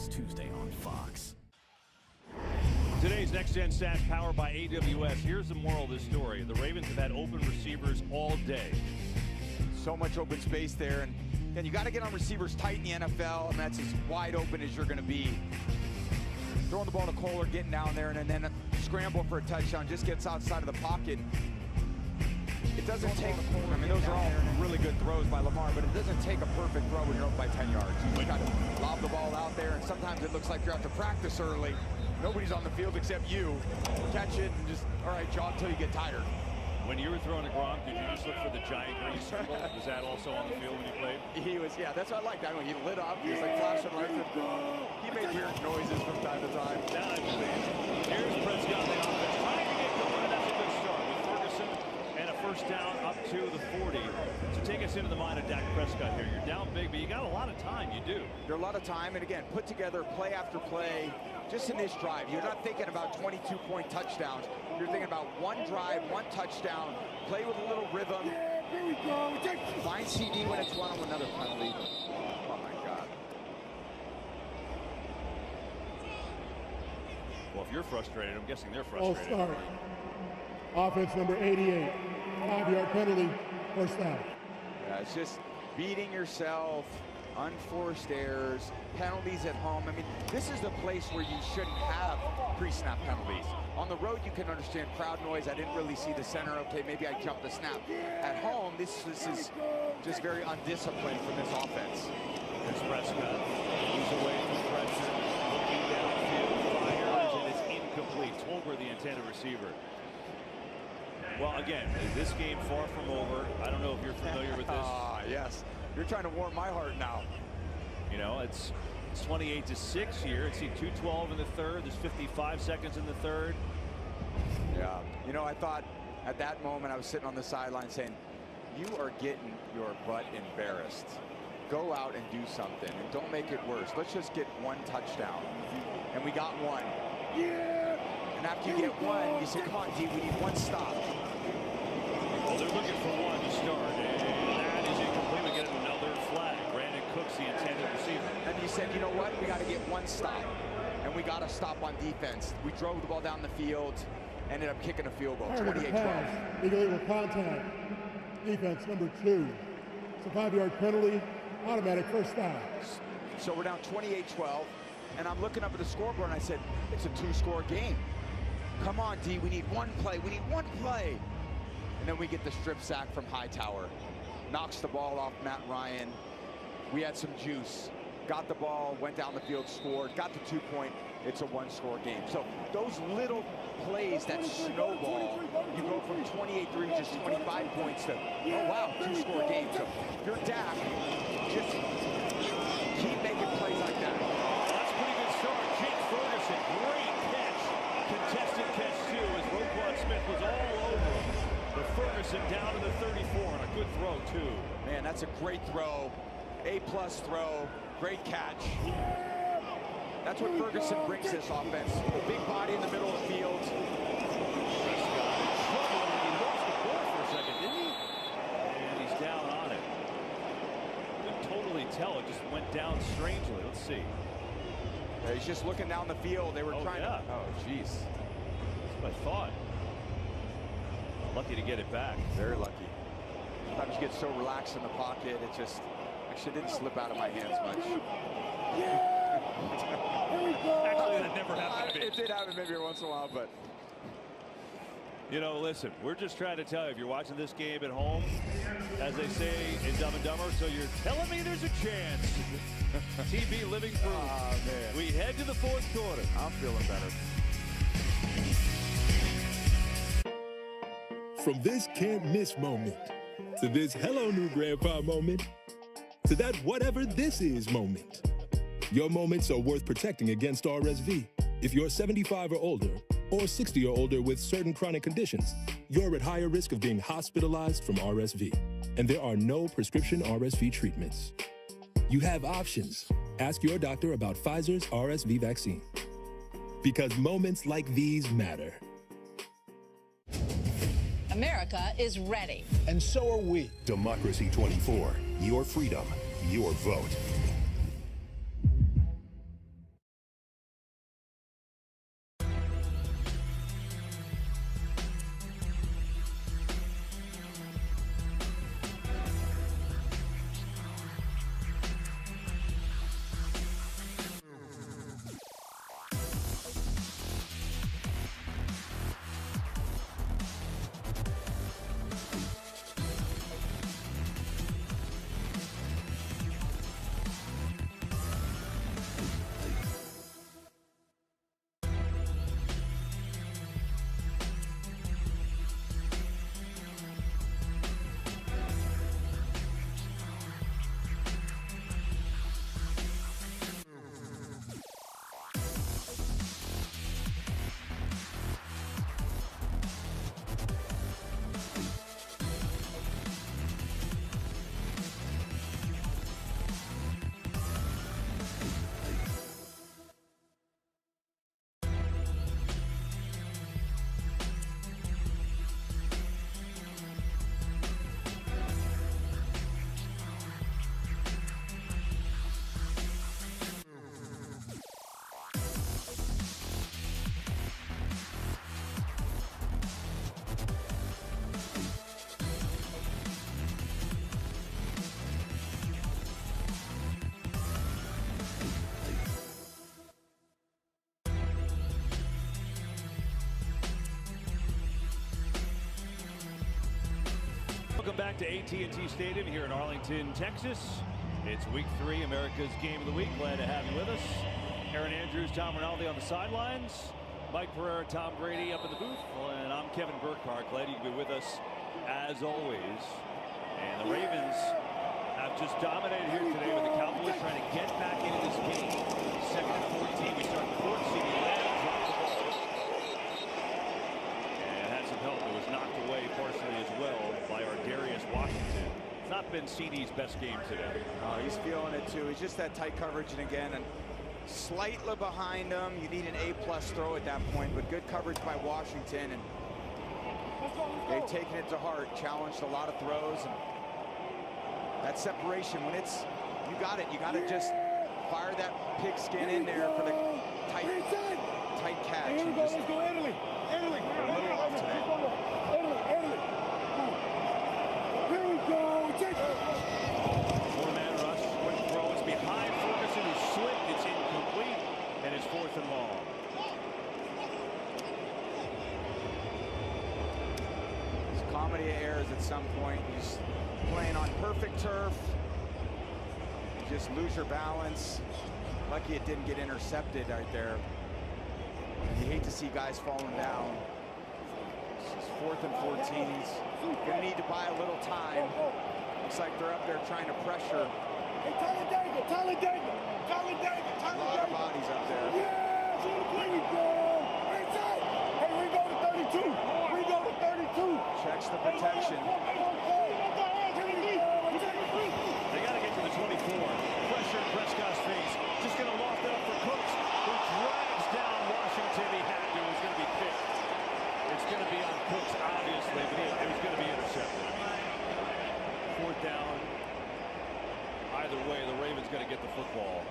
this Tuesday on Fox. Today's Next Gen Stats powered by AWS. Here's the moral of this story. The Ravens have had open receivers all day. So much open space there. And you got to get on receivers tight in the NFL, and that's as wide open as you're going to be. Throwing the ball to Kohler, getting down there, and then scramble for a touchdown, just gets outside of the pocket. It doesn't take, I mean, those are all really good throws by Lamar, but it doesn't take a perfect throw when you're up by 10 yards. You just got to lob the ball out there, and sometimes it looks like you're out to practice early. Nobody's on the field except you. Catch it and just, all right, jog until you get tired. When you were throwing to Gronk, did you just look for the giant green symbol? Was that also on the field when you played? He was, yeah, that's what I liked. I mean, he lit up, he was like flashing lights. He made weird noises from time to time. Now I'm pleased. Here's Prescott, the offense trying to get going, and that's a good start with Ferguson and a first down up to the 40. So take us into the mind of Dak Prescott here. You're down big, but you got a lot of time. You do. There's a lot of time, and again, put together play after play. Just in this drive, you're not thinking about 22-point touchdowns. You're thinking about one drive, one touchdown, play with a little rhythm. Find CD when it's one on another penalty. Oh, my God. Well, if you're frustrated, I'm guessing they're frustrated. All start. Offense number 88. 5-yard penalty, first down. Yeah, it's just beating yourself. Unforced errors, penalties at home. I mean, this is the place where you shouldn't have pre-snap penalties. On the road, you can understand crowd noise. I didn't really see the center. Okay, maybe I jumped the snap. At home, this is just very undisciplined from this offense. There's Prescott. He's away from pressure. Looking downfield, fires, and it's incomplete. Tolbert, the intended receiver. Well, again, is this game far from over? I don't know if you're familiar with this. Yes. You're trying to warm my heart now. You know, it's 28-6 here. It's 2:12 in the third. There's 55 seconds in the third. Yeah. You know, I thought at that moment I was sitting on the sideline saying, you are getting your butt embarrassed. Go out and do something, and don't make it worse. Let's just get one touchdown. And we got one. Yeah. And after you get one, you say, come on, D, we need one stop. Well, they're looking for one to start. And that is incomplete. We get another flag. Brandon Cooks, the intended receiver. And you said, you know what? We got to get one stop. And we got to stop on defense. We drove the ball down the field, ended up kicking a field goal, 28-12. Illegal contact. Defense number 2. It's a 5-yard penalty. Automatic first down. So we're down 28-12. And I'm looking up at the scoreboard, and I said, it's a 2-score game. Come on, D, we need one play. We need one play. And then we get the strip sack from Hightower. Knocks the ball off Matt Ryan. We had some juice. Got the ball, went down the field, scored. Got the 2-point. It's a 1-score game. So those little plays that snowball, you go from 28-3 to just 25 points to, oh, wow, 2-score game. So if you're Dak, just keep making plays like that. That's a pretty good start. Jake Ferguson, great catch. Contested catch, too, as Roquan Smith was all over him. But Ferguson down to the 34, and a good throw, too. Man, that's a great throw. A-plus throw. Great catch. That's what Ferguson brings this offense. A big body in the middle of the field. Prescott in trouble, and he lost the ball for a second, didn't he? And he's down on it. Couldn't totally tell. It just went down strangely. Let's see. Yeah, he's just looking down the field. They were trying to... Oh, jeez. That's what I thought. Lucky to get it back. Very lucky. Sometimes you get so relaxed in the pocket, it just actually didn't slip out of my hands much. Actually, that never happened to me. It did happen maybe once in a while, but... You know, listen, we're just trying to tell you, if you're watching this game at home, as they say in Dumb and Dumber, so you're telling me there's a chance. TB living proof. Oh, man. We head to the fourth quarter. I'm feeling better. From this can't miss moment, to this hello new grandpa moment, to that whatever this is moment. Your moments are worth protecting against RSV. If you're 75 or older, or 60 or older with certain chronic conditions, you're at higher risk of being hospitalized from RSV. And there are no prescription RSV treatments. You have options. Ask your doctor about Pfizer's RSV vaccine. Because moments like these matter. America is ready. And so are we. Democracy 24. Your freedom. Your vote. Welcome back to AT&T Stadium here in Arlington, Texas. It's week 3, America's Game of the Week. Glad to have you with us. Aaron Andrews, Tom Rinaldi on the sidelines. Mike Pereira, Tom Brady up in the booth. And I'm Kevin Burkhardt. Glad you could be with us as always. And the Ravens have just dominated here today with the Cowboys trying to get back into this game. Second and 14. We start the fourth. CD Lamb dropped the ball. And had some help. It was knocked away partially as well by our Darius Washington. It's not been CD's best game today. Oh, he's feeling it too. He's just that tight coverage, and again, and slightly behind him. You need an A+ throw at that point, but good coverage by Washington, and they've taken it to heart. Challenged a lot of throws, and that separation when it's you got it. You got to just fire that pigskin in there for the tight catch. Here we go. Let's go, Italy. Italy. A little off today. Italy. Here we go. Four-man rush. Quick throw. It's behind Ferguson, who slipped. It's incomplete, and it's 4th and long. It's a comedy of errors at some point. He's playing on perfect turf. You just lose your balance. Lucky it didn't get intercepted right there. And you hate to see guys falling down. It's 4th and 14. He's gonna need to buy a little time. Looks like they're up there trying to pressure. Hey, Talladega. A lot of bodies up there. Yeah, here we go. Hey, we go to 32. Checks the protection. They got to get to the 24. Pressure in Prescott's face. Just going to loft it up for Cooks, who drags down Washington. He had to. It was going to be picked. It's going to be on Cooks, obviously, but it was going to be intercepted. 4th down. Either way, the Ravens got to get the football.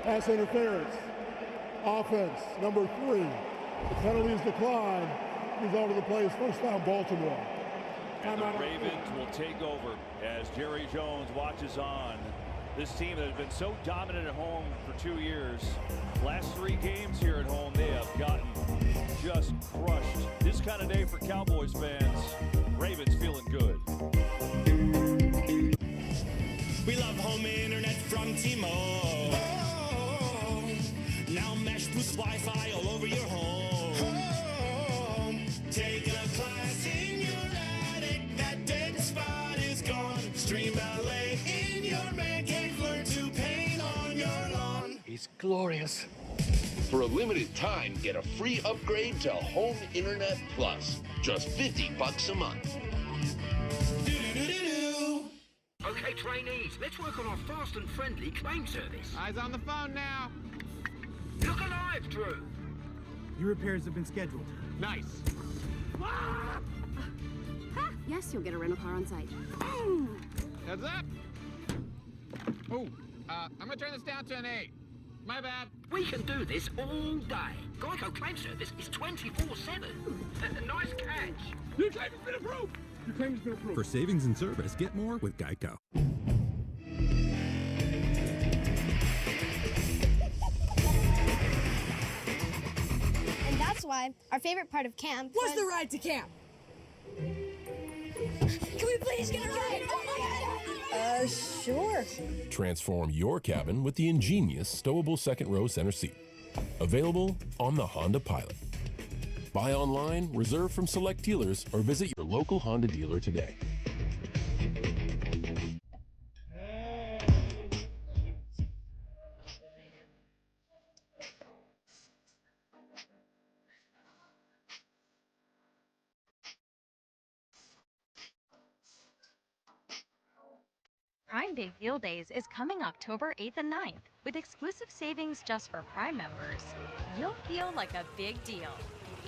Pass interference. Offense, number 3. The penalty is declined. Result of the play is first down, Baltimore. And the Ravens will take over as Jerry Jones watches on. This team that has been so dominant at home for 2 years. Last 3 games here at home, they have gotten just crushed. This kind of day for Cowboys fans. Ravens feeling good. We love home internet from T-Mobile. Now meshed with Wi-Fi all over your home. Taking a class in your attic, that dead spot is gone. Stream ballet in your man cave, learn to paint on your lawn. It's glorious. For a limited time, get a free upgrade to Home Internet Plus. Just $50 a month. Okay, trainees, let's work on our fast and friendly claim service. Eyes on the phone now. Look alive, Drew. Your repairs have been scheduled. Nice. Yes, you'll get a rental car on site. Heads up. Oh, I'm gonna turn this down to an 8. My bad. We can do this all day. Geico claim service is 24/7. Nice catch. Your claim has been approved. Your claim has been approved. For savings and service, get more with Geico. And that's why our favorite part of camp was the ride to camp. Can we please get a ride? Oh my God! Sure. Transform your cabin with the ingenious stowable second row center seat. Available on the Honda Pilot. Buy online, reserve from select dealers, or visit your local Honda dealer today. Prime Big Deal Days is coming October 8th and 9th. With exclusive savings just for Prime members, you'll feel like a big deal.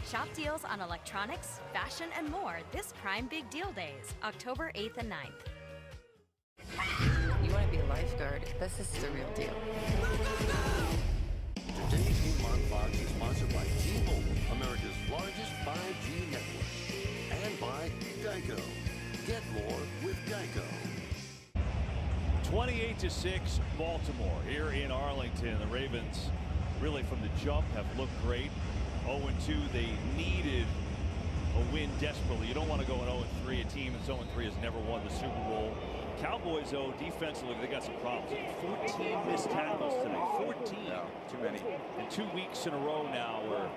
Shop deals on electronics, fashion, and more this Prime Big Deal Days, October 8th and 9th. You want to be a lifeguard? This is the real deal. Today's game on Fox is sponsored by T-Mobile, America's largest 5G network, and by Geico. Get more with Geico. 28-6, Baltimore here in Arlington. The Ravens really from the jump have looked great. 0-2, they needed a win desperately. You don't want to go 0-3. A team that's 0-3 has never won the Super Bowl. Cowboys, though, defensively, they got some problems. 14 missed tackles today. 14. Yeah, too many. And 2 weeks in a row now where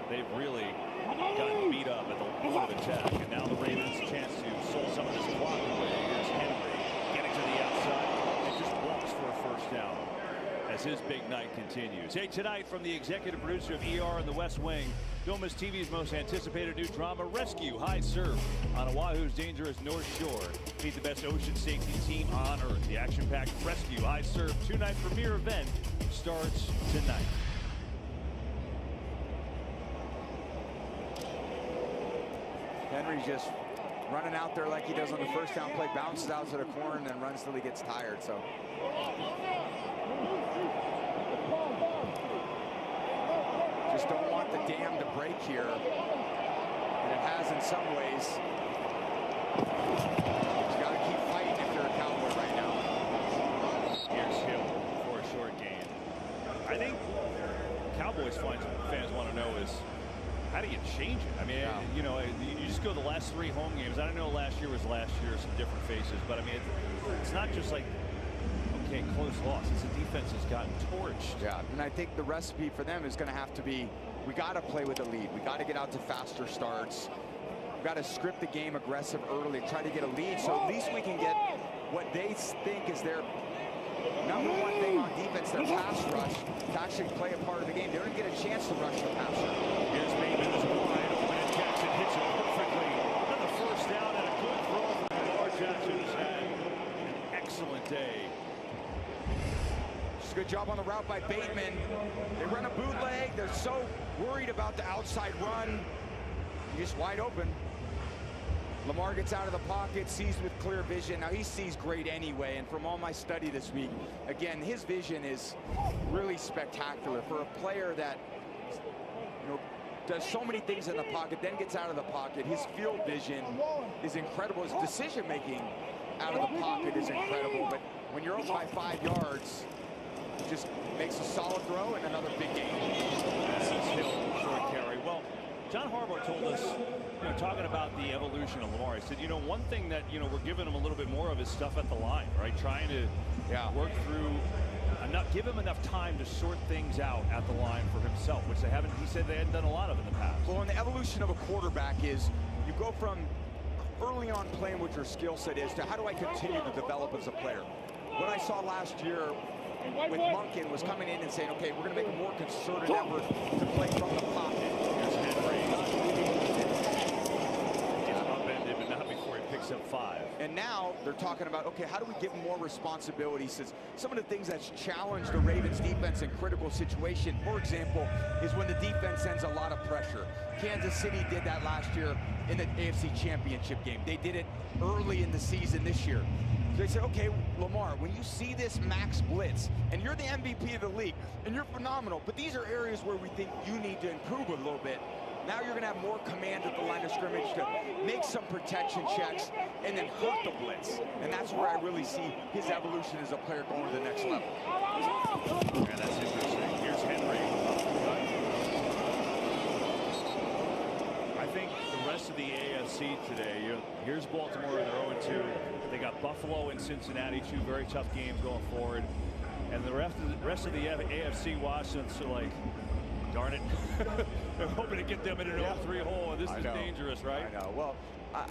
they've really gotten beat up at the point of attack. And now the Ravens a chance to soul some of this clock away. Here's Henry getting to the outside and just walks for a first down as his big night continues. Hey, tonight from the executive producer of ER in the West Wing, don't miss TV's most anticipated new drama, Rescue High Surf on Oahu's dangerous North Shore. Meet the best ocean safety team on Earth. The action-packed Rescue High Surf 2-night premiere event starts tonight. Henry's just running out there like he does on the first down play, bounces out to the corner and then runs till he gets tired. So just don't want the dam to break here, and it has in some ways. You got to keep fighting if you're a Cowboy right now. Here's Hill for a short gain. I think Cowboys fans want to know is, how do you change it? I mean, you know, you just go the last 3 home games. I don't know, last year was last year, some different faces, but I mean, it's not just like, okay, close loss. It's the defense has gotten torched. Yeah, and I think the recipe for them is going to have to be, we got to play with the lead. We got to get out to faster starts. We got to script the game aggressive early, try to get a lead, so at least we can get what they think is their number one thing on defense, their pass rush, to actually play a part of the game. They don't get a chance to rush the passer. Here's Maven is wide open, and Jackson hits it perfectly. Another first down and a good throw from Lamar Jackson. Has had an excellent day. Just a good job on the route by Bateman. They run a bootleg. They're so worried about the outside run. He's just wide open. Lamar gets out of the pocket, sees with clear vision. Now, he sees great anyway, and from all my study this week, again, his vision is really spectacular for a player that, you know, does so many things in the pocket, then gets out of the pocket. His field vision is incredible. His decision-making out of the pocket is incredible, but when you're up by 5 yards, he just makes a solid throw and another big gain. This is Hill, short carry. Well, John Harbaugh told us, you know, talking about the evolution of Lamar, he said, you know, one thing that, you know, we're giving him a little bit more of is stuff at the line, right? Trying to work through, give him enough time to sort things out at the line for himself, which they haven't, he said they hadn't done a lot of in the past. Well, and the evolution of a quarterback is you go from early on playing what your skill set is to how do I continue to develop as a player. What I saw last year with Monken was coming in and saying, okay, we're going to make a more concerted effort to play from the pocket. Here's Henry. Gets upended, but not before he picks up 5. And now they're talking about, okay, how do we give him more responsibility? Since some of the things that's challenged the Ravens defense in critical situation, for example, is when the defense sends a lot of pressure. Kansas City did that last year in the AFC Championship game. They did it early in the season this year. So they said, okay, Lamar, when you see this max blitz, and you're the MVP of the league, and you're phenomenal, but these are areas where we think you need to improve a little bit. Now you're going to have more command at the line of scrimmage to make some protection checks and then hurt the blitz. And that's where I really see his evolution as a player going to the next level. Yeah, that's interesting. Here's Henry. I think the rest of the AFC today, here's Baltimore, they're 0-2. They got Buffalo and Cincinnati, 2 very tough games going forward. And the rest of the AFC, Washington's like, darn it. They're hoping to get them in an 0-3 hole, and this is dangerous, right? I know. Well,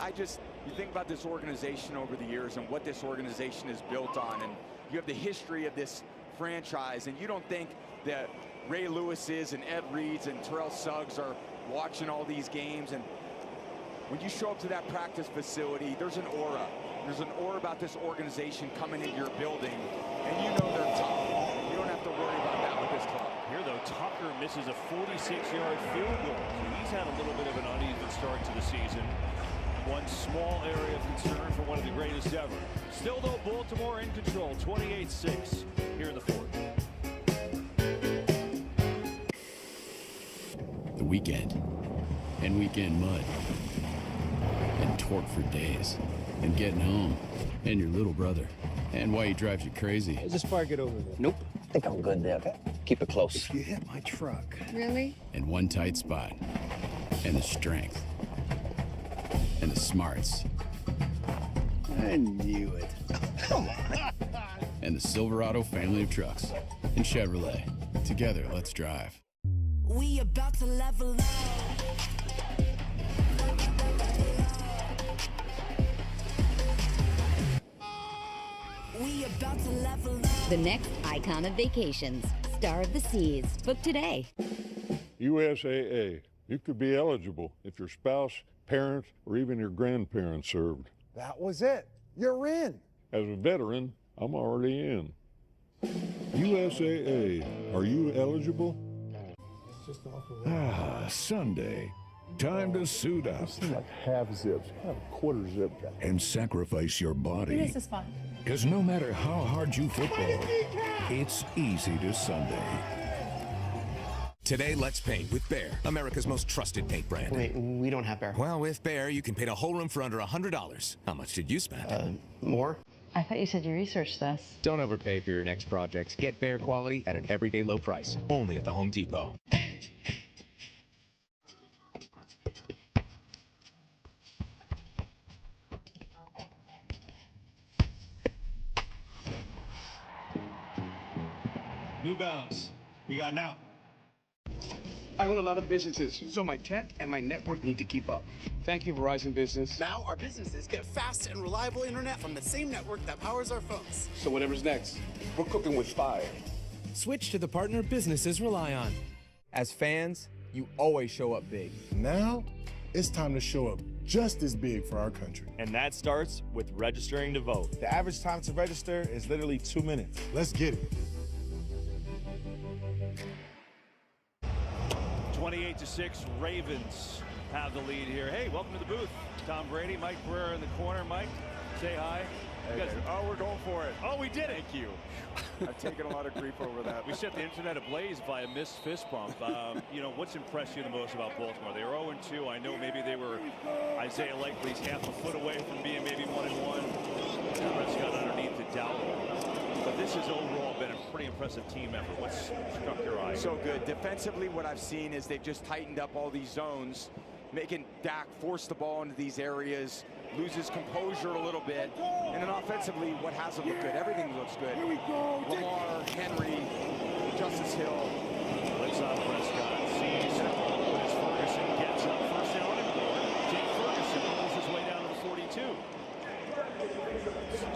you think about this organization over the years and what this organization is built on, and you have the history of this franchise, and you don't think that Ray Lewis's and Ed Reed's and Terrell Suggs are watching all these games. And when you show up to that practice facility, there's an aura. There's an aura about this organization coming into your building, and you know they're tough. You don't have to worry about that with this club. Here, though, Tucker misses a 46-yard field goal. So he's had a little bit of an uneven start to the season. One small area of concern for one of the greatest ever. Still, though, Baltimore in control, 28-6 here in the 4th. The weekend, and weekend mud, and torque for days, and getting home, and your little brother, and why he drives you crazy. Just park it over there. Nope. I think I'm good there, okay? Keep it close. You hit my truck. Really? And one tight spot, and the strength and the smarts. I knew it. Come on. And the Silverado family of trucks. And Chevrolet. Together, let's drive. We about to level up. We about to level up. The next icon of vacations, Star of the Seas. Book today. USAA. You could be eligible if your spouse, parents, or even your grandparents served. That was it. You're in. As a veteran, I'm already in. USAA. Are you eligible? Sunday. Time to suit up. Like half zips, half quarter zip. And sacrifice your body. This is fun. Because no matter how hard you football, it's easy to Sunday. Today, let's paint with Behr, America's most trusted paint brand. Wait, we don't have Behr. Well, with Behr, you can paint a whole room for under $100. How much did you spend? More? I thought you said you researched this. Don't overpay for your next projects. Get Behr quality at an everyday low price. Only at the Home Depot. New balance. We got now. I own a lot of businesses, so my tech and my network need to keep up. Thank you, Verizon Business. Now our businesses get fast and reliable internet from the same network that powers our phones. So whatever's next, we're cooking with fire. Switch to the partner businesses rely on. As fans, you always show up big. Now, it's time to show up just as big for our country. And that starts with registering to vote. The average time to register is literally 2 minutes. Let's get it. 28-6, Ravens have the lead here. Hey, welcome to the booth. Tom Brady, Mike Brewer in the corner. Mike, say hi. Oh, we're going for it. Oh, we did it. Thank you. I've taken a lot of grief over that. We set the internet ablaze by a missed fist bump. You know, what's impressed you the most about Baltimore? They were 0-2. I know maybe they were Isaiah Likely's half a foot away from being maybe 1-1. Prescott underneath the doubt. But this has overall been a pretty impressive team effort. What's struck your eye? So good. Defensively, what I've seen is they've just tightened up all these zones, making Dak force the ball into these areas, loses composure a little bit. And then offensively, what hasn't looked good? Everything looks good. Here we go. Lamar, Henry, Justice Hill. Blitz on Prescott. Sees as Ferguson gets up. First down and more. Jake Ferguson rolls his way down to the 42.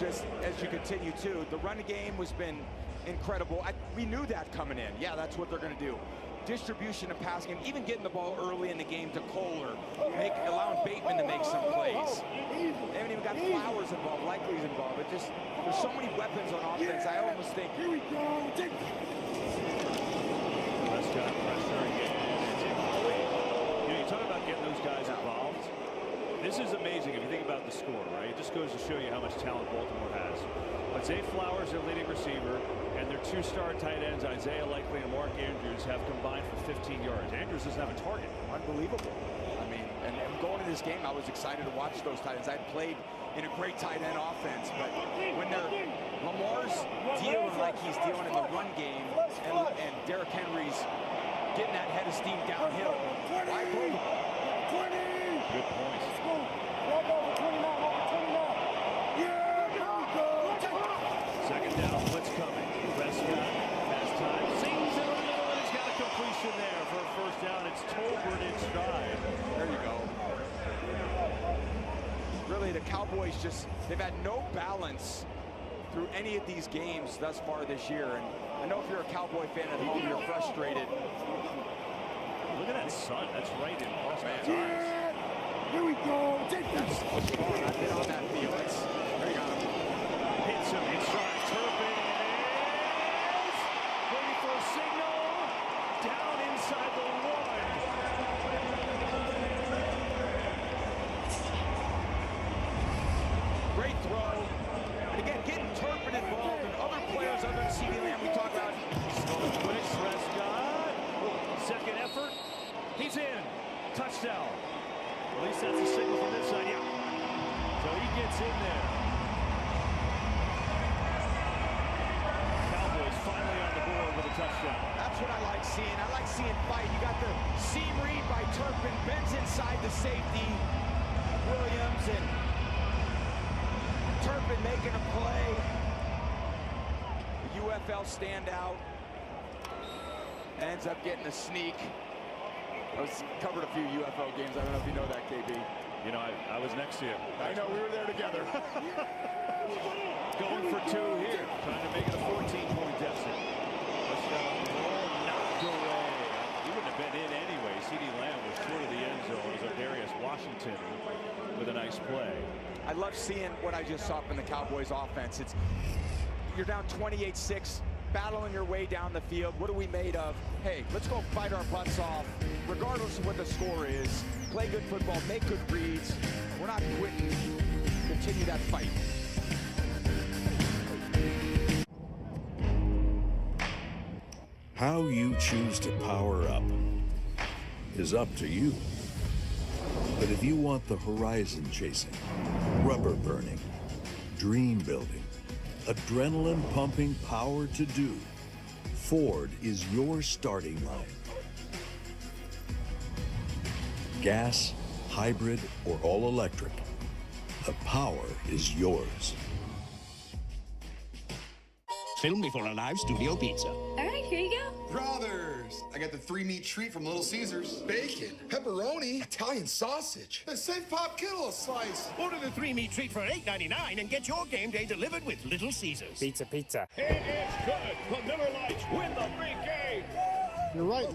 Just as you continue to, the run game has been incredible. We knew that coming in. Yeah, that's what they're going to do. Distribution of passing game, even getting the ball early in the game to Kohler, allowing Bateman to make some plays. They haven't even got Flowers involved, Likely's involved. It just, there's so many weapons on offense. I almost think. Here we go. Prescott pressure again. It's incomplete. You know, you talk about getting those guys involved. This is amazing if you think about the score, right? It just goes to show you how much talent Baltimore has. But Zay Flowers, their leading receiver, and their two-star tight ends, Isaiah Likely and Mark Andrews, have combined for 15 yards. Andrews doesn't have a target. Unbelievable. I mean, and going into this game, I was excited to watch those tight ends. I played in a great tight end offense, but when Lamar's dealing like he's dealing in the run game, and Derrick Henry's getting that head of steam downhill, I believe. Good point. Second down, blitz coming. Prescott has time. Sings in the middle, and he's got a completion there for a first down. It's Tolbert in stride. There you go. Really, the Cowboys they've had no balance through any of these games thus far this year. And I know if you're a Cowboy fan at home, you're frustrated. Look at that sun. That's right in Prescott's eyes. Here we go. Take this. I've been on that field. There you go. Hits him in stride. Turpin is waiting for a signal. Down inside the 1. Great throw. And again, getting Turpin involved and other players other than CeeDee Lamb. We talk about Blitz, Prescott. Second effort. He's in. Touchdown. At least that's a signal from this side. Yeah. So he gets in there. Cowboys finally on the board with a touchdown. That's what I like seeing. I like seeing fight. You got the seam read by Turpin, bends inside the safety. Williams and Turpin making a play. The UFL standout ends up getting a sneak. I covered a few UFL games. I don't know if you know that, KB. You know, I was next to you. I know, we were there together. Going for two here, trying to make it a 14-point deficit. Knocked away. He wouldn't have been in anyway. C.D. Lamb was short of the end zone as Darius Washington with a nice play. I love seeing what I just saw from the Cowboys offense. You're down 28-6, battling your way down the field. What are we made of? Hey, let's go fight our butts off, regardless of what the score is. Play good football, make good reads. We're not quitting. Continue that fight. How you choose to power up is up to you. But if you want the horizon chasing, rubber burning, dream building, adrenaline pumping power to do, Ford is your starting line. Gas, hybrid, or all electric, the power is yours. Film before a live studio pizza. All right, here you go. Brothers, I got the 3-meat treat from Little Caesars. Bacon, pepperoni, Italian sausage. The St. Pop Kittle a slice. Order the 3-meat treat for $8.99 and get your game day delivered with Little Caesars. Pizza, pizza. It is good. The Miller Lights win the big game. You're right,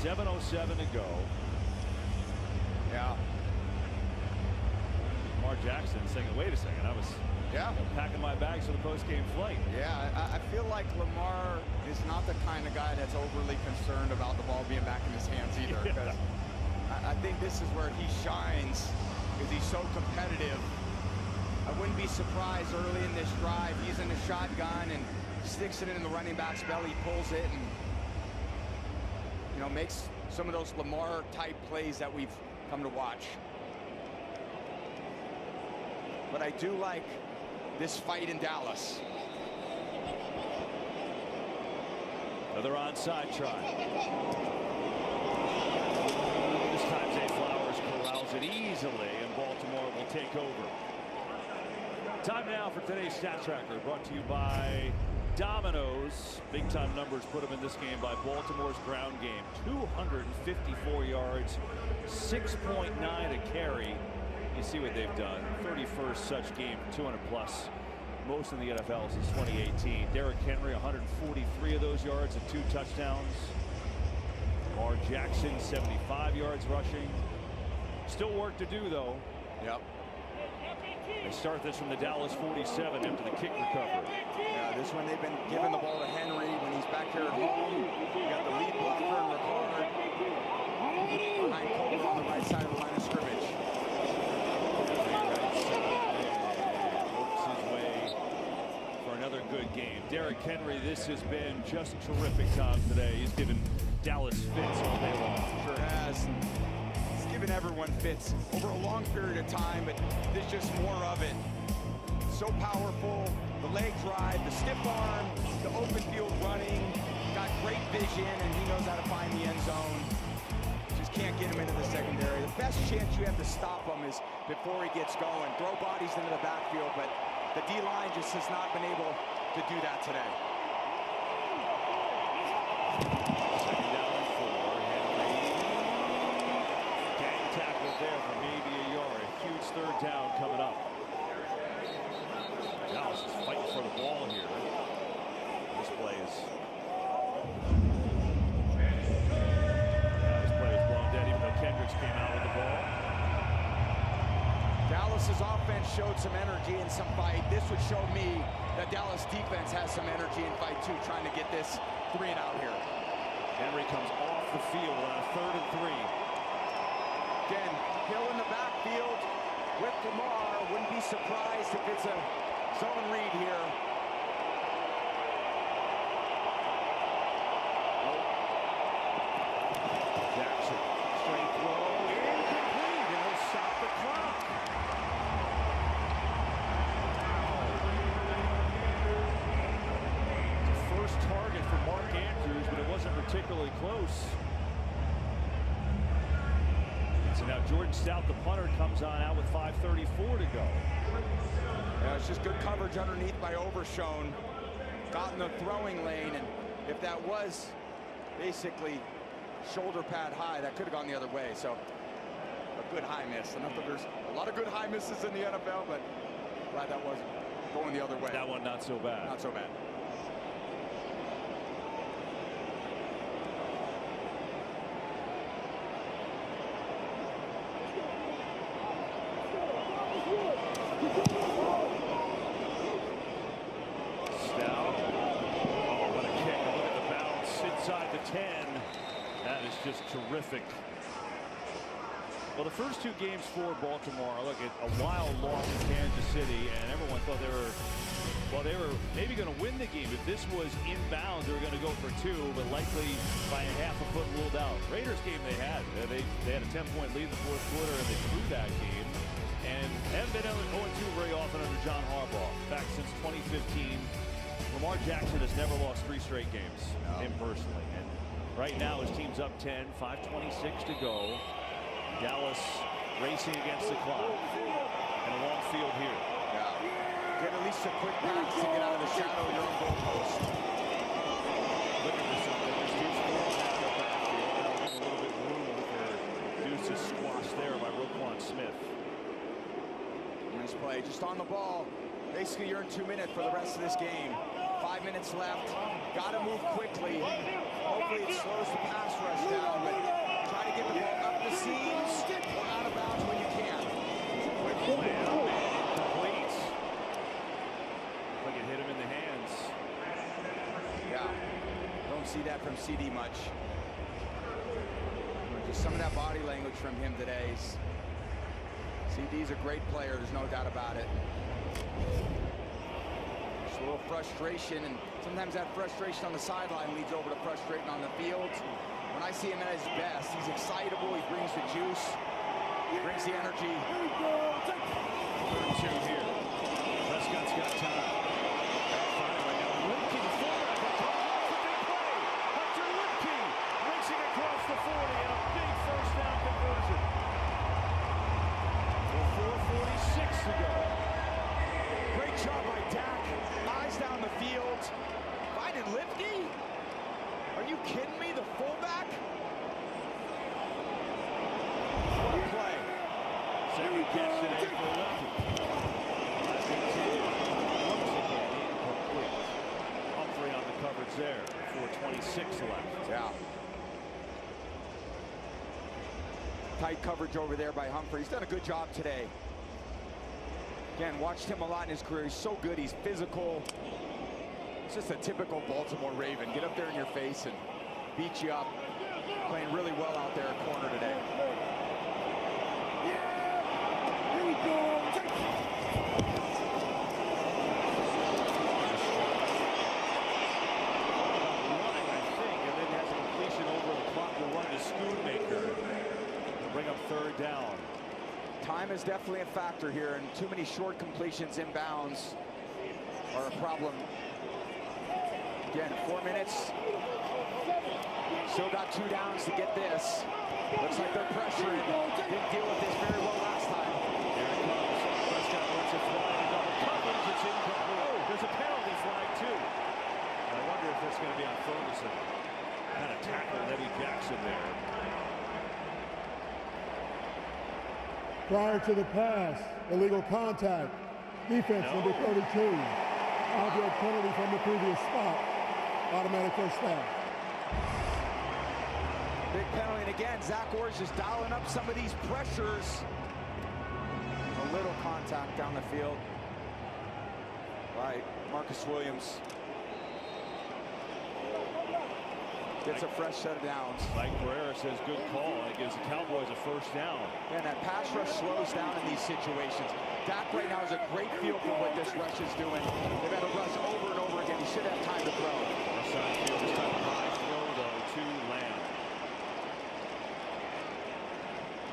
7:07 to go. Yeah. Lamar Jackson saying, wait a second, I was packing my bags for the post-game flight. Yeah, I feel like Lamar is not the kind of guy that's overly concerned about the ball being back in his hands either. Because I think this is where he shines, because he's so competitive. I wouldn't be surprised early in this drive, he's in the shotgun and sticks it in the running back's belly, pulls it, and makes some of those Lamar-type plays that we've come to watch. But I do like this fight in Dallas. Another onside try. This time Zay Flowers corrals it easily, and Baltimore will take over. Time now for today's Stat Tracker, brought to you by Domino's. Big time numbers put them in this game by Baltimore's ground game. 254 yards, 6.9 a carry. You see what they've done. 31st such game, 200 plus. Most in the NFL since 2018. Derrick Henry, 143 of those yards and 2 touchdowns. Lamar Jackson, 75 yards rushing. Still work to do, though. Yep. They start this from the Dallas 47 after the kick recovery. Yeah, this one they've been giving the ball to Henry when he's back here at home. You got the lead blocker and Ricard behind Cole on the right side of the line of scrimmage. Works his way for another good game. Derrick Henry, this has been just terrific, Tom, today. He's given Dallas fits all day long. Sure has. Given everyone fits over a long period of time, but there's just more of it. So powerful, the leg drive, the stiff arm, the open field running, got great vision, and he knows how to find the end zone. Just can't get him into the secondary. The best chance you have to stop him is before he gets going. Throw bodies into the backfield, but the D-line just has not been able to do that today. There for maybe a yard. A huge third down coming up. Dallas is fighting for the ball here. This play is blown dead, even though Kendricks came out with the ball. Dallas's offense showed some energy and some fight. This would show me that Dallas defense has some energy and fight too, trying to get this 3 and out here. Henry comes off the field on a 3rd and 3. Again, Hill in the backfield with Lamar. Wouldn't be surprised if it's a zone read here. Jackson, straight throw, incomplete, and he'll stop the clock. It's the first target for Mark Andrews, but it wasn't particularly close. So now Jordan Stout, the punter, comes on out with 5:34 to go. Yeah, it's just good coverage underneath by Overshown. Got in the throwing lane, and if that was basically shoulder pad high, that could have gone the other way. So a good high miss. Enough that there's a lot of good high misses in the NFL, but glad that wasn't going the other way. That one not so bad. Not so bad. Just terrific. Well, the first 2 games for Baltimore, look at a wild loss in Kansas City, and everyone thought they were maybe going to win the game. If this was inbound, they were going to go for 2, but likely by a half a foot ruled out. Raiders game they had a 10-point lead in the 4th quarter, and they threw that game, and haven't been 0-2 very often under John Harbaugh. In fact, since 2015, Lamar Jackson has never lost 3 straight games, him personally. And right now, his team's up 10, 5:26 to go. Dallas racing against the clock. And a long field here. Yeah. Get at least a quick pass to get out of the shadow of your own goalpost. Look at this. There's 2 scores out of the backfield. And a little bit of room for Deuce's squash there by Roquan Smith. Nice play. Just on the ball. Basically, you're in 2 minutes for the rest of this game. 5 minutes left. Got to move quickly. Hopefully it slows the pass rush down, but try to get the ball up the seams or out of bounds when you can. Quick play, incomplete. Like it hit him in the hands. Yeah, don't see that from CD much. Just some of that body language from him today. CD's a great player, there's no doubt about it. Just a little frustration, and sometimes that frustration on the sideline leads over to frustrating on the field. When I see him at his best, he's excitable, he brings the juice, he brings the energy. 32 here. Prescott's got time. Finally, now Lipke, the fullback, the big play. Hunter Lipke racing across the 40 and a big first down conversion. With 4:46 to go. Great job by Dak. Eyes down the field. Finding Lipke? Are you kidding me? The fullback? What a play. Second catch today for Lipke. Incomplete. Humphrey on the coverage there. 4:26 left. Yeah. Tight coverage over there by Humphrey. He's done a good job today. Again, watched him a lot in his career. He's so good. He's physical. It's just a typical Baltimore Raven. Get up there in your face and beat you up. Playing really well out there at corner today. Here we go. Running, I think, and then has a completion over the clock to run to Schoonmaker. Bring up third down. Time is definitely a factor here, and too many short completions inbounds are a problem. Again, 4 minutes. Still got 2 downs to get this. Looks like they're pressuring. Didn't deal with this very well last time. Here it comes. Prescott lets it fly. Double coverage. It's incomplete. There's a penalty flag, too. I wonder if that's going to be on Ferguson. Kind of tackled Eddie Jackson there. Prior to the pass, illegal contact. Defense number 32. 5-yard penalty from the previous spot. Automatic first down. Big penalty, and again, Zach Orr's just dialing up some of these pressures. A little contact down the field. Right, Marcus Williams. Gets a fresh set of downs. Mike Pereira says good call. It gives the Cowboys a first down. And that pass rush slows down in these situations. Dak right now has a great feel for what this rush is doing. They've got to rush over and over again. He should have time to throw. Side field, this time a high throw, though, to Lamb.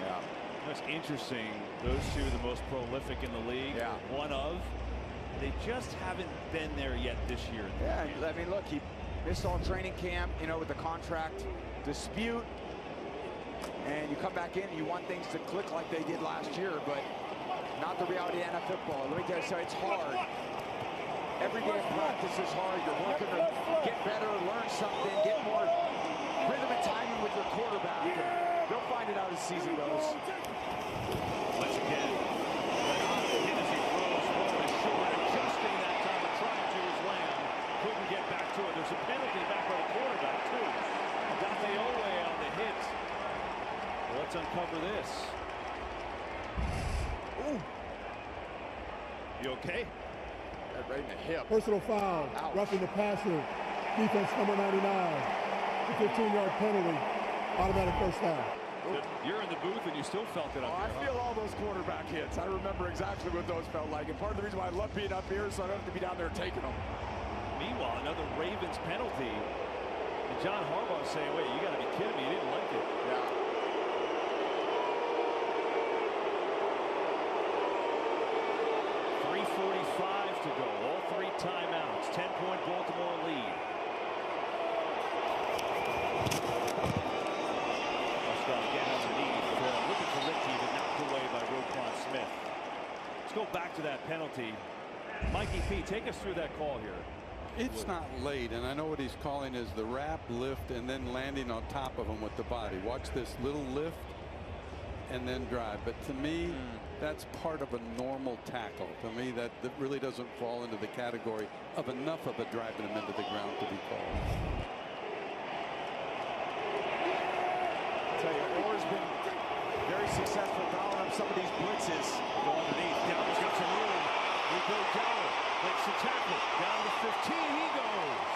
Yeah. That's interesting. Those two are the most prolific in the league. Yeah. One of. They just haven't been there yet this year. Yeah, I mean, look, he missed all training camp, you know, with the contract dispute. And you come back in and you want things to click like they did last year, but not the reality of NFL football. Let me tell you, so it's hard. Every day of practice is hard. You're working to get better, learn something, get more rhythm and timing with your quarterback. They'll find it out as the season goes. Once again, hit as he throws forward short, adjusting that time to try to his Lamb. Couldn't get back to it. There's a penalty back by the quarterback, too. Dante Owe on the hit. Well, let's uncover this. Ooh. You okay? Right in the hip. Personal foul. Ouch. Roughing the passer. Defense number 99. A 15-yard penalty. Automatic first down. You're in the booth and you still felt it up I here. feel all those quarterback hits. I remember exactly what those felt like. And part of the reason why I love being up here is so I don't have to be down there taking them. Meanwhile, another Ravens penalty. And John Harbaugh saying, wait, you got to be kidding me. You didn't like it. Yeah. .45 to go. All 3 timeouts. 10-point Baltimore lead. Prescott again underneath. Looking for Lipke, but knocked away by Roquan Smith. Let's go back to that penalty. Mikey P, take us through that call here. It's not late, and I know what he's calling is the wrap, lift, and then landing on top of him with the body. Watch this little lift, and then drive. But to me, that's part of a normal tackle. To me, that really doesn't fall into the category of enough of a driving him into the ground to be called. I tell you, Orr's been very successful fouling up some of these blitzes. Go underneath. Downer's got some room. We go Downer. Makes the tackle. Down to 15. He goes.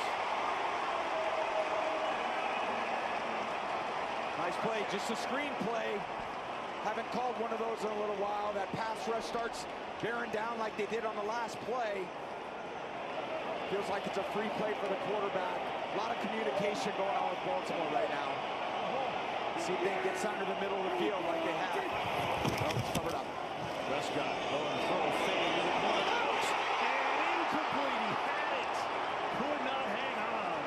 Nice play. Just a screen play. Haven't called one of those in a little while. That pass rush starts bearing down like they did on the last play. Feels like it's a free play for the quarterback. A lot of communication going on with Baltimore right now. See if they can get some to the middle of the field like they have. Oh, it's covered up. Prescott going to throw, fading to the corner. Out! And incomplete. He had it. Could not hang on.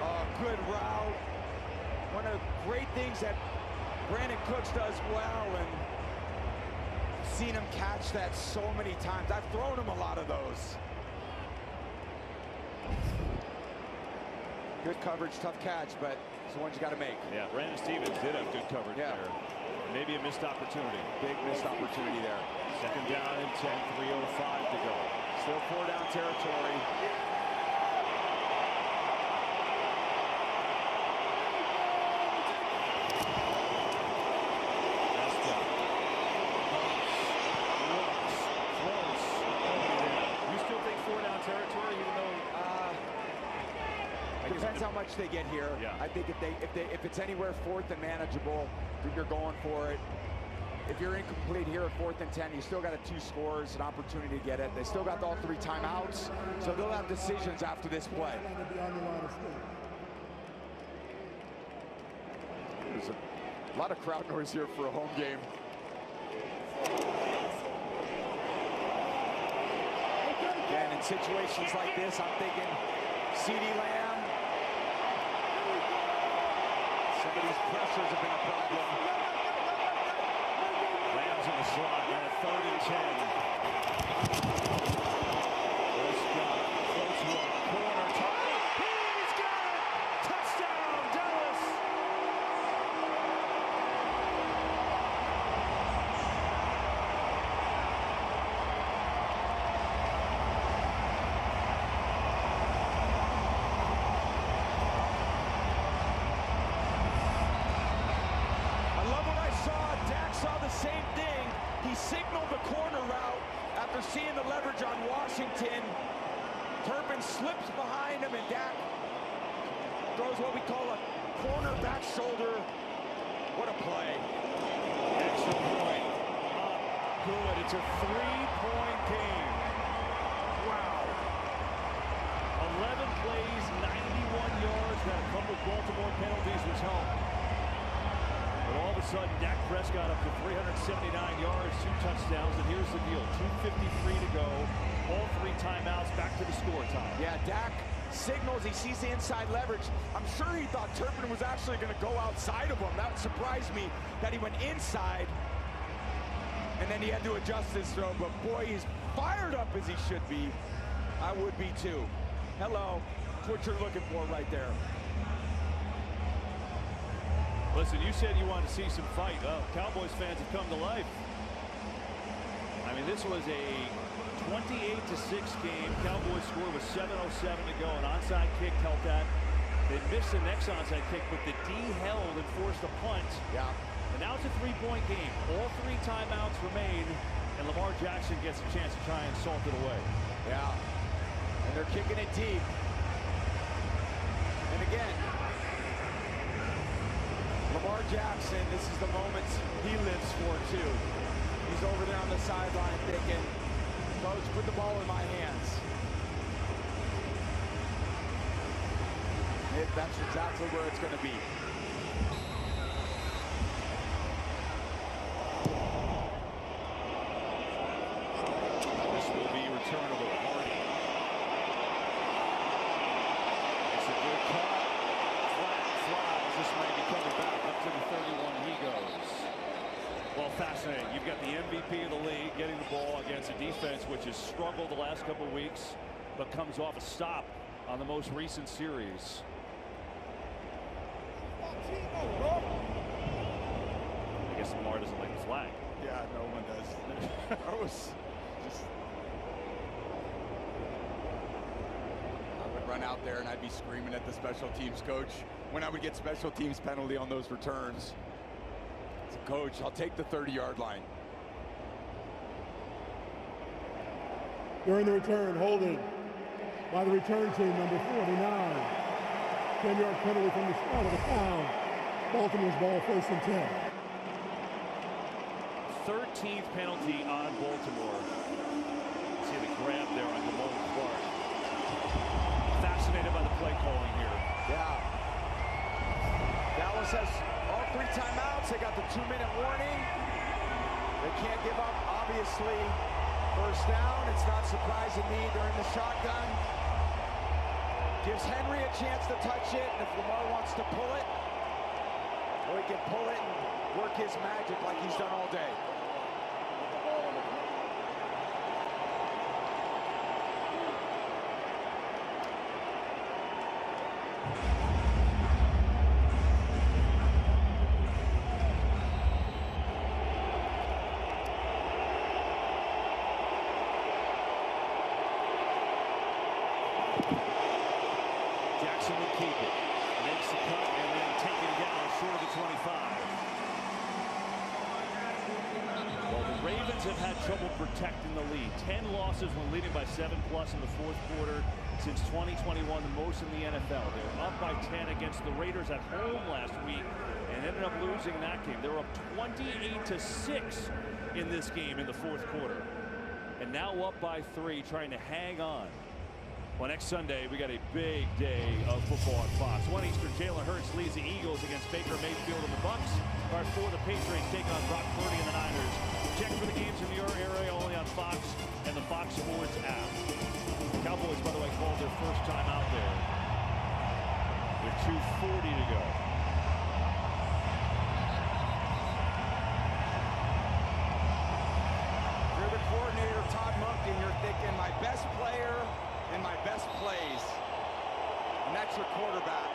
Oh, good route. One of the great things that Brandon Cooks does well, and seen him catch that so many times. I've thrown him a lot of those. Good coverage, tough catch, but it's the ones you got to make. Yeah, Brandon Stevens did have good coverage there. Maybe a missed opportunity. Big missed opportunity there. Second down and 10, 3:05 to go. Still 4-down territory. Depends how much they get here. I think if it's anywhere 4th and manageable, then you're going for it. If you're incomplete here at 4th and 10, you still got 2 scores, an opportunity to get it. They still got all 3 timeouts, so they'll have decisions after this play. There's a lot of crowd noise here for a home game. Again, in situations like this, I'm thinking CeeDee Lamb. Some of these pressures have been a problem. Lamb's in the slot, and at 3rd and 10. Prescott floats one, corner, target. He's got it! Touchdown, Dallas! Same thing. He signaled the corner route after seeing the leverage on Washington. Turpin slips behind him, and Dak throws what we call a corner back shoulder. What a play. Extra point. Good. It's a 3-point game. Wow. 11 plays, 91 yards. Got a couple of Baltimore penalties, which helped. But all of a sudden, Dak Prescott up to 379 yards, 2 touchdowns, and here's the deal, 2:53 to go, all 3 timeouts, back to the score time. Yeah, Dak signals, he sees the inside leverage. I'm sure he thought Turpin was actually going to go outside of him. That surprised me that he went inside, and then he had to adjust his throw, but boy, he's fired up as he should be. I would be too. Hello, that's what you're looking for right there. Listen, you said you wanted to see some fight. Well, Cowboys fans have come to life. I mean, this was a 28-6 game. Cowboys score with 7:07 to go. An onside kick helped that. They missed the next onside kick, but the D held and forced a punt. Yeah. And now it's a 3-point game. All 3 timeouts remain, and Lamar Jackson gets a chance to try and salt it away. Yeah. And they're kicking it deep. And again, Lamar Jackson, this is the moment he lives for, too. He's over there on the sideline thinking, Coach, put the ball in my hands. That's exactly where it's going to be. This will be returnable. It's a good cut. Flat. This might be coming back up to the 31. He goes. Well, fascinating. You've got the MVP of the league getting the ball against a defense which has struggled the last couple of weeks, but comes off a stop on the most recent series. I guess Lamar doesn't like the flag. Yeah, no one does. I was just... I would run out there and I'd be screaming at the special teams coach when I would get special teams penalty on those returns. So, coach, I'll take the 30-yard line. During the return, holding by the return team, number 49. 10-yard penalty from the start of the foul. Baltimore's ball, first and 10. 13th penalty on Baltimore. See the grab there on Damone Clark. Fascinated by the play calling here. Yeah. Dallas has all 3 timeouts. They got the 2-minute warning. They can't give up, obviously. First down. It's not surprising me during the shotgun. Gives Henry a chance to touch it, and if Lamar wants to pull it, or he can pull it and work his magic like he's done all day. Jackson will keep it. Makes the cut and then take it down short of the 25. Well, the Ravens have had trouble protecting the lead. 10 losses when leading by 7+ in the fourth quarter since 2021, the most in the NFL. They were up by 10 against the Raiders at home last week and ended up losing that game. They were up 28-6 in this game in the fourth quarter. And now up by 3, trying to hang on. Well, next Sunday, we got a big day of football on Fox. 1 Eastern, Jalen Hurts leads the Eagles against Baker Mayfield and the Bucks. Part 4, the Patriots take on Brock Purdy and the Niners. Check for the games in your area only on Fox and the Fox Sports app. The Cowboys, by the way, called their first time out there with 2:40 to go. You're the coordinator, Todd Monken. You're thinking my best player and my best plays, and that's your quarterback.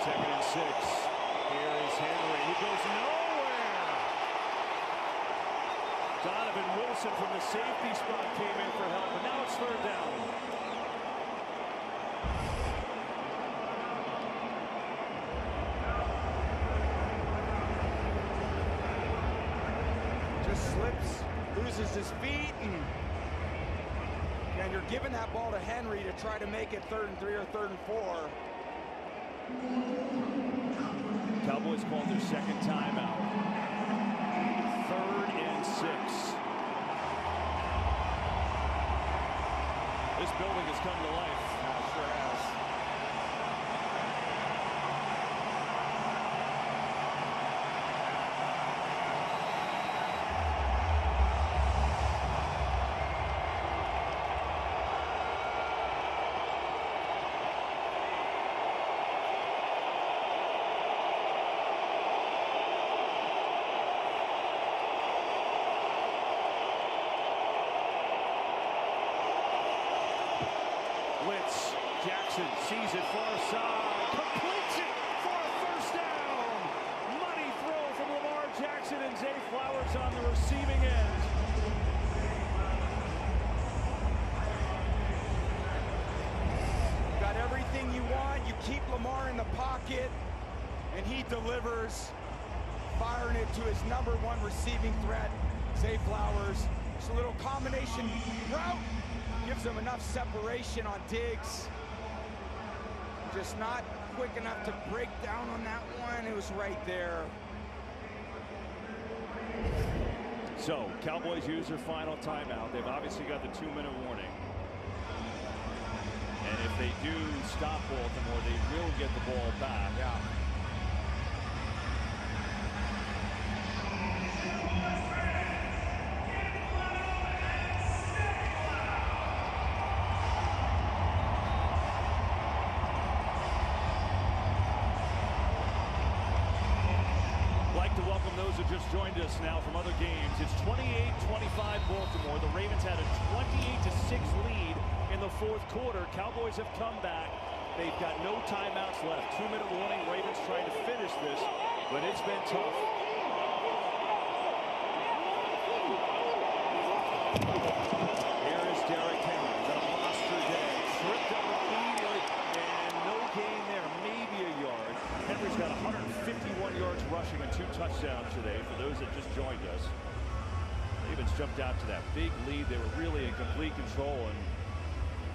Second and 6. Here is Henry. He goes nowhere. Donovan Wilson from the safety spot came in for help, but now it's 3rd down. Slips, loses his feet, and you're giving that ball to Henry to try to make it 3rd and 3 or 3rd and 4. Cowboys called their second timeout. 3rd and 6. This building has come to life. Yeah, sure has. Blitz. Jackson sees it far side. Completes it for a first down. Money throw from Lamar Jackson and Zay Flowers on the receiving end. Got everything you want. You keep Lamar in the pocket, and he delivers, firing it to his #1 receiving threat, Zay Flowers. Just a little combination route. Gives him enough separation on Diggs. Just not quick enough to break down on that one. It was right there. So, Cowboys use their final timeout. They've obviously got the 2-minute warning. And if they do stop Baltimore, they will get the ball back. Yeah. to welcome those who just joined us now from other games. It's 28-25 Baltimore. The Ravens had a 28-6 lead in the fourth quarter. Cowboys have come back. They've got no timeouts left. 2-minute warning. Ravens trying to finish this, but it's been tough. Here is Derrick Henry. He's got a monster day. Tripped up immediately, and no gain there. Maybe a yard. Henry's got 151 yards rushing and 2 touchdowns today for those that just joined us. Ravens jumped out to that big lead. They were really in complete control, and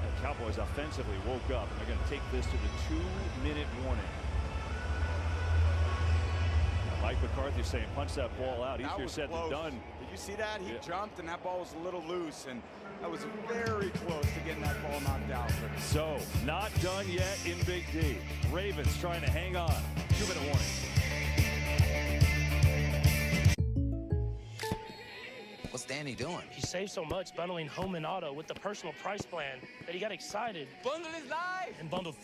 the Cowboys offensively woke up, and they're going to take this to the 2-minute warning. Mike McCarthy saying punch that ball out. Easier said than done. Did you see that? He jumped and that ball was a little loose, and that was very close to getting that ball knocked out. So not done yet in Big D. Ravens trying to hang on. 2-minute warning. What's Danny doing? He saved so much bundling home and auto with the personal price plan that he got excited. Bundle is live! And bundled